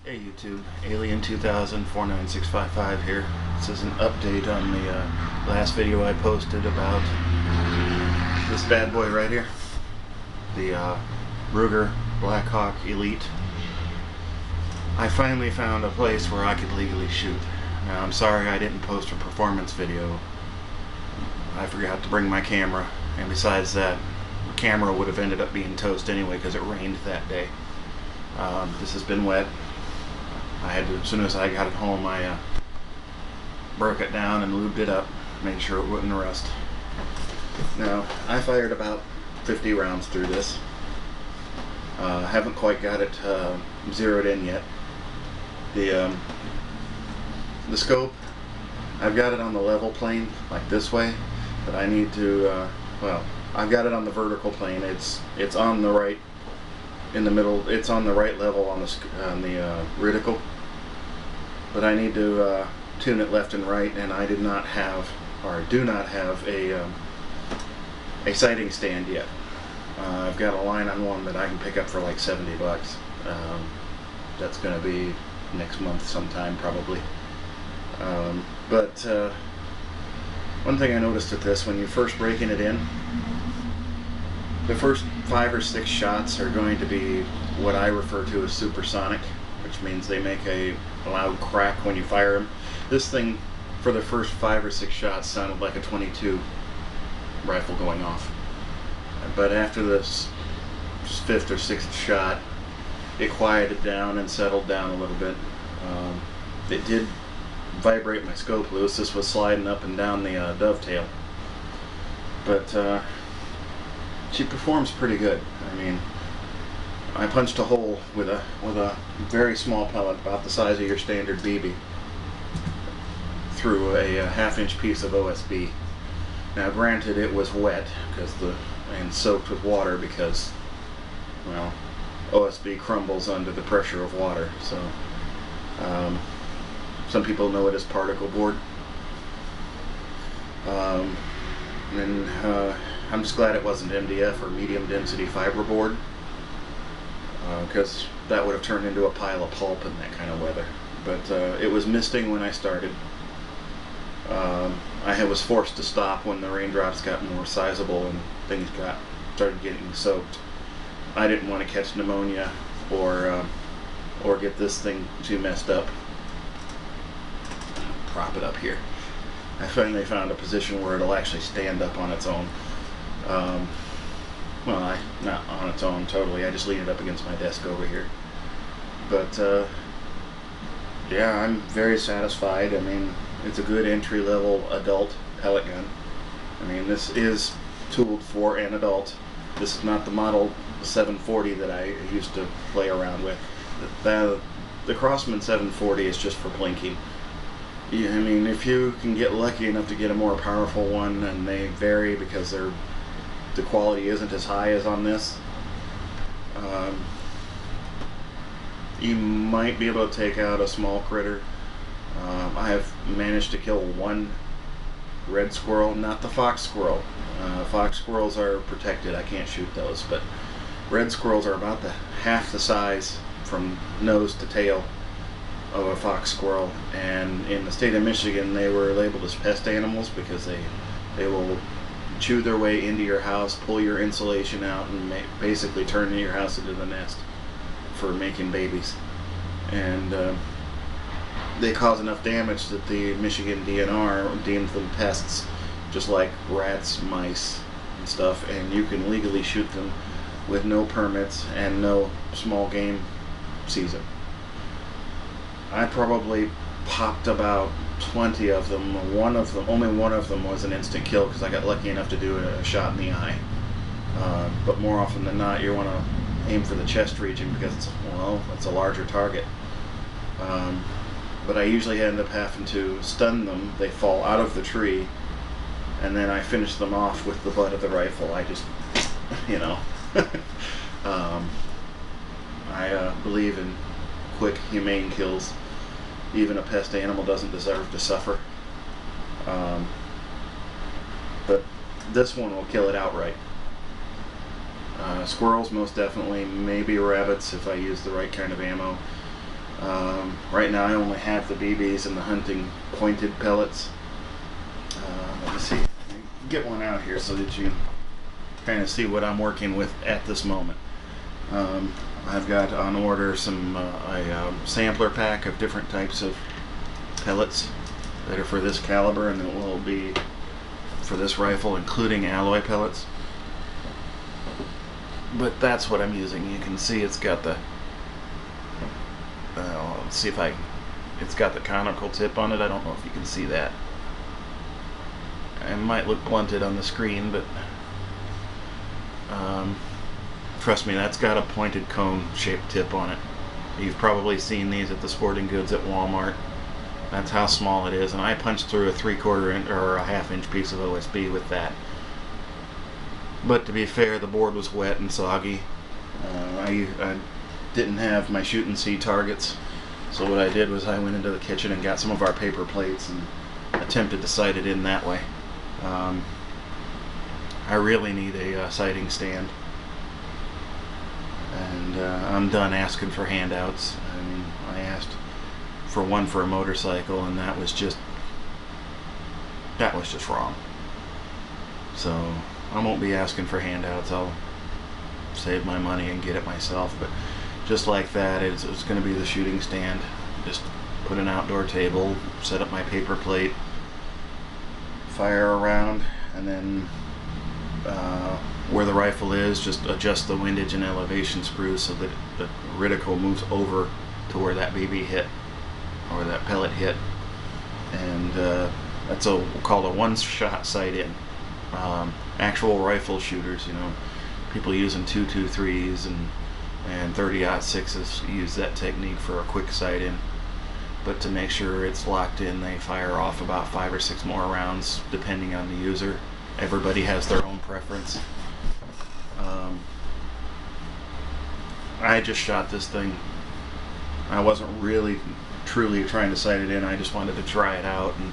Hey YouTube, Alien 2000 49655 here. This is an update on the last video I posted about this bad boy right here. The Ruger Blackhawk Elite. I finally found a place where I could legally shoot. Now I'm sorry I didn't post a performance video. I forgot to bring my camera, and besides that, the camera would have ended up being toast anyway because it rained that day. This has been wet. I had to, as soon as I got it home, I broke it down and lubed it up, made sure it wouldn't rust. Now, I fired about 50 rounds through this. Haven't quite got it zeroed in yet. The scope, I've got it on the level plane, like this way, but I need to, well, I've got it on the vertical plane. It's on the right, in the middle, it's on the right level on the reticle, but I need to tune it left and right, and I did not have, or do not have a sighting stand yet. I've got a line on one that I can pick up for like 70 bucks. That's going to be next month sometime probably. But one thing I noticed with this, when you're first breaking it in, the first 5 or 6 shots are going to be what I refer to as supersonic, which means they make a loud crack when you fire them. This thing, for the first 5 or 6 shots, sounded like a .22 rifle going off. But after this 5th or 6th shot, it quieted down and settled down a little bit. It did vibrate my scope loose. This was sliding up and down the dovetail. But she performs pretty good. I mean, I punched a hole with a very small pellet, about the size of your standard BB, through a half-inch piece of OSB. Now, granted, it was wet and soaked with water because, well, OSB crumbles under the pressure of water. So, some people know it as particle board. And I'm just glad it wasn't MDF or medium density fiberboard, because that would have turned into a pile of pulp in that kind of weather. But it was misting when I started. I was forced to stop when the raindrops got more sizable and things started getting soaked. I didn't want to catch pneumonia or get this thing too messed up. Prop it up here. I finally found a position where it'll actually stand up on its own. Well, not on its own totally. I just lean it up against my desk over here. But yeah, I'm very satisfied. I mean, it's a good entry-level adult pellet gun. I mean, this is tooled for an adult. This is not the model 740 that I used to play around with. The Crosman 740 is just for blinking. Yeah, I mean, if you can get lucky enough to get a more powerful one, and they vary because the quality isn't as high as on this, you might be able to take out a small critter. I have managed to kill one red squirrel, not the fox squirrel. Fox squirrels are protected, I can't shoot those, but red squirrels are about half the size from nose to tail of a fox squirrel, and in the state of Michigan they were labeled as pest animals because they will chew their way into your house, pull your insulation out, and basically turn your house into the nest for making babies. And they cause enough damage that the Michigan DNR deems them pests, just like rats, mice, and stuff, and you can legally shoot them with no permits and no small game season. I probably popped about 20 of them. Only one of them was an instant kill because I got lucky enough to do a shot in the eye. But more often than not, you want to aim for the chest region because it's a larger target. But I usually end up having to stun them. They fall out of the tree, and then I finish them off with the butt of the rifle. I just, you know, I believe in quick, humane kills. Even a pest animal doesn't deserve to suffer. But this one will kill it outright. Squirrels, most definitely. Maybe rabbits if I use the right kind of ammo. Right now I only have the BBs and the hunting pointed pellets. Let me see, get one out here so that you can kind of see what I'm working with at this moment. I've got on order a sampler pack of different types of pellets that are for this caliber, and it will be for this rifle, including alloy pellets. But that's what I'm using. You can see it's got the let's see if it's got the conical tip on it. I don't know if you can see that. It might look blunted on the screen, but trust me, that's got a pointed cone shaped tip on it. You've probably seen these at the sporting goods at Walmart. That's how small it is, and I punched through a 3/4 inch or a 1/2 inch piece of OSB with that. But to be fair, the board was wet and soggy. I didn't have my shoot and see targets, so what I did was I went into the kitchen and got some of our paper plates and attempted to sight it in that way. I really need a sighting stand, and I'm done asking for handouts. I mean, I asked for one for a motorcycle, and that was just wrong. So I won't be asking for handouts. I'll save my money and get it myself. But just like that, it's going to be the shooting stand. Just put an outdoor table, set up my paper plate, fire around, and then where the rifle is, just adjust the windage and elevation screws so that the reticle moves over to where that BB hit, or that pellet hit. And that's we'll call a one-shot sight-in. Actual rifle shooters, you know, people using 223s and 30-06s use that technique for a quick sight-in. But to make sure it's locked in, they fire off about 5 or 6 more rounds depending on the user. Everybody has their own preference. I just shot this thing. I wasn't really truly trying to sight it in. I just wanted to try it out, and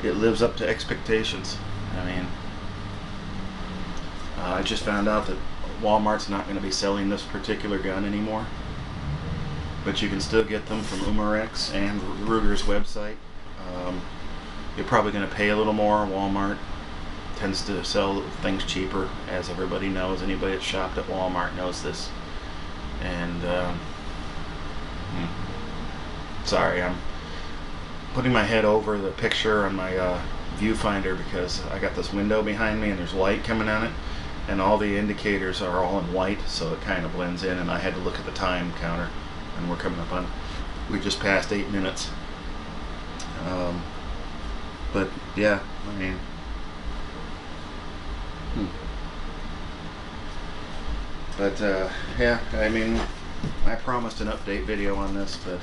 it lives up to expectations. I mean, I just found out that Walmart's not going to be selling this particular gun anymore, but you can still get them from Umarex and Ruger's website. You're probably going to pay a little more. Walmart tends to sell things cheaper, as everybody knows. Anybody that's shopped at Walmart knows this. And sorry, I'm putting my head over the picture on my viewfinder because I got this window behind me and there's light coming on it, and all the indicators are all in white, so it kind of blends in, and I had to look at the time counter, and we're coming up on, we just passed 8 minutes. But yeah, I mean, but yeah, I mean, I promised an update video on this, but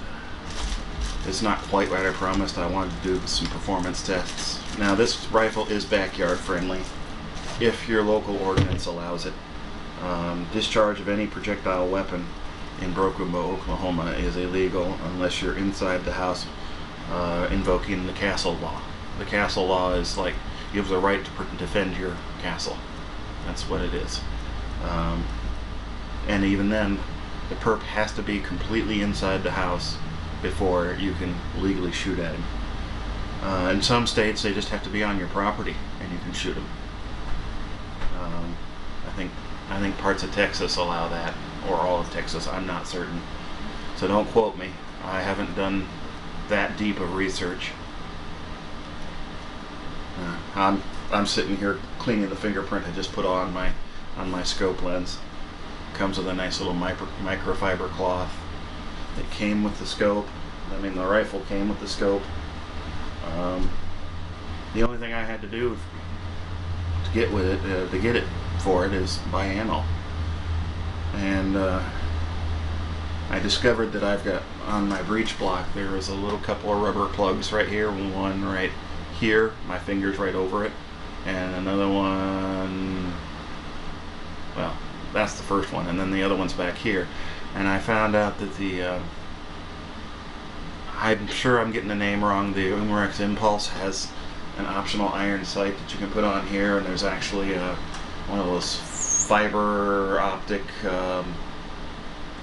it's not quite what I promised. I wanted to do some performance tests. Now, this rifle is backyard friendly if your local ordinance allows it. Discharge of any projectile weapon in Broken Bow, Oklahoma is illegal unless you're inside the house invoking the castle law. The castle law is like, you have the right to defend your castle. That's what it is. And even then, the perp has to be completely inside the house before you can legally shoot at him. In some states, they just have to be on your property and you can shoot them. I think parts of Texas allow that, or all of Texas. I'm not certain, so don't quote me. I haven't done that deep of research. I'm sitting here cleaning the fingerprint I just put on my scope lens. Comes with a nice little microfiber cloth. It came with the scope. I mean, the rifle came with the scope. The only thing I had to do to get with it, to get it for it, is buy ammo. And I discovered that I've got on my breech block there is a little couple of rubber plugs right here, one right here, my finger's right over it, and another one, well, that's the first one, and then the other one's back here. And I found out that the I'm sure I'm getting the name wrong, the Umarex Impulse has an optional iron sight that you can put on here, and there's actually one of those fiber optic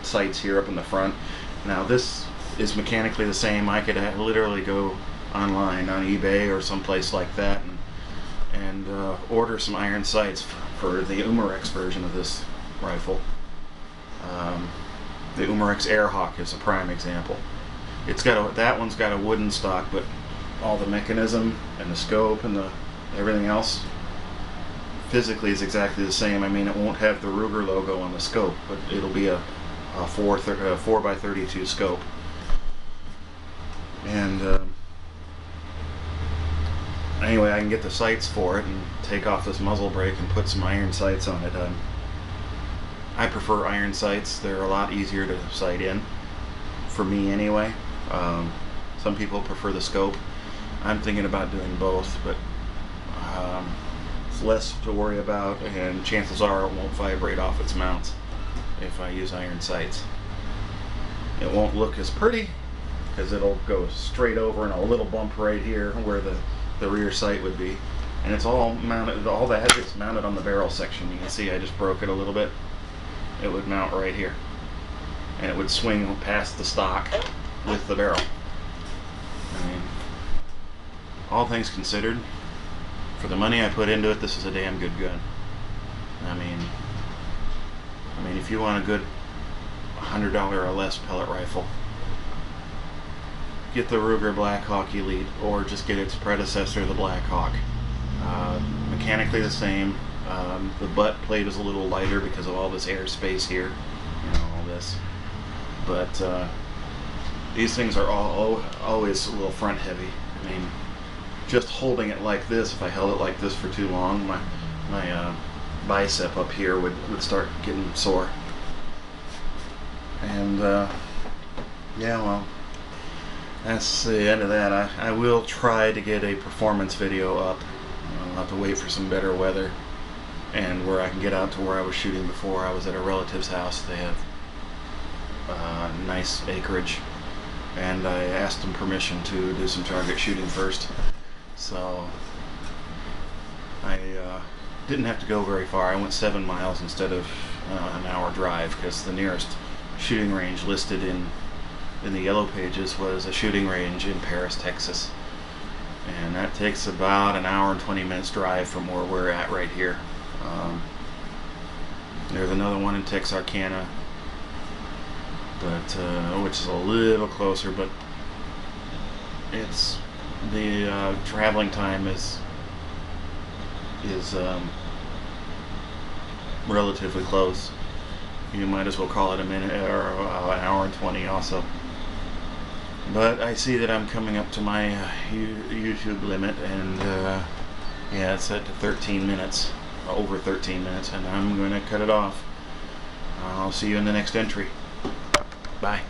sights here up in the front. Now this is mechanically the same. I could literally go online on eBay or someplace like that and order some iron sights for the Umarex version of this rifle. The Umarex Airhawk is a prime example. It's got that one's got a wooden stock, but all the mechanism and the scope and everything else physically is exactly the same. I mean, it won't have the Ruger logo on the scope, but it'll be a 4x32 scope. And anyway, I can get the sights for it and take off this muzzle brake and put some iron sights on it. I prefer iron sights. They're a lot easier to sight in, for me anyway. Some people prefer the scope. I'm thinking about doing both, but it's less to worry about, and chances are it won't vibrate off its mounts if I use iron sights. It won't look as pretty because it'll go straight over and a little bump right here where the rear sight would be, and it's all mounted. All that is mounted on the barrel section. You can see I just broke it a little bit. It would mount right here, and it would swing past the stock with the barrel. I mean, all things considered, for the money I put into it, this is a damn good gun. I mean, if you want a good $100 or less pellet rifle, get the Ruger Blackhawk Elite, or just get its predecessor, the Blackhawk. Mechanically the same. The butt plate is a little lighter because of all this airspace here, all this. But these things are always a little front heavy. I mean, just holding it like this, if I held it like this for too long, my bicep up here would start getting sore. And yeah, well, that's the end of that. I will try to get a performance video up. I'll have to wait for some better weather and where I can get out to where I was shooting before. I was at a relative's house. They have nice acreage, and I asked them permission to do some target shooting first. So I didn't have to go very far. I went 7 miles instead of an hour drive, because the nearest shooting range listed in the yellow pages was a shooting range in Paris, Texas, and that takes about an hour and 20 minutes drive from where we're at right here. There's another one in Texarkana, but which is a little closer, but it's the traveling time is relatively close. You might as well call it a minute or an hour and 20 also. But I see that I'm coming up to my YouTube limit, and yeah, it's set to 13 minutes, over 13 minutes, and I'm going to cut it off. I'll see you in the next entry. Bye.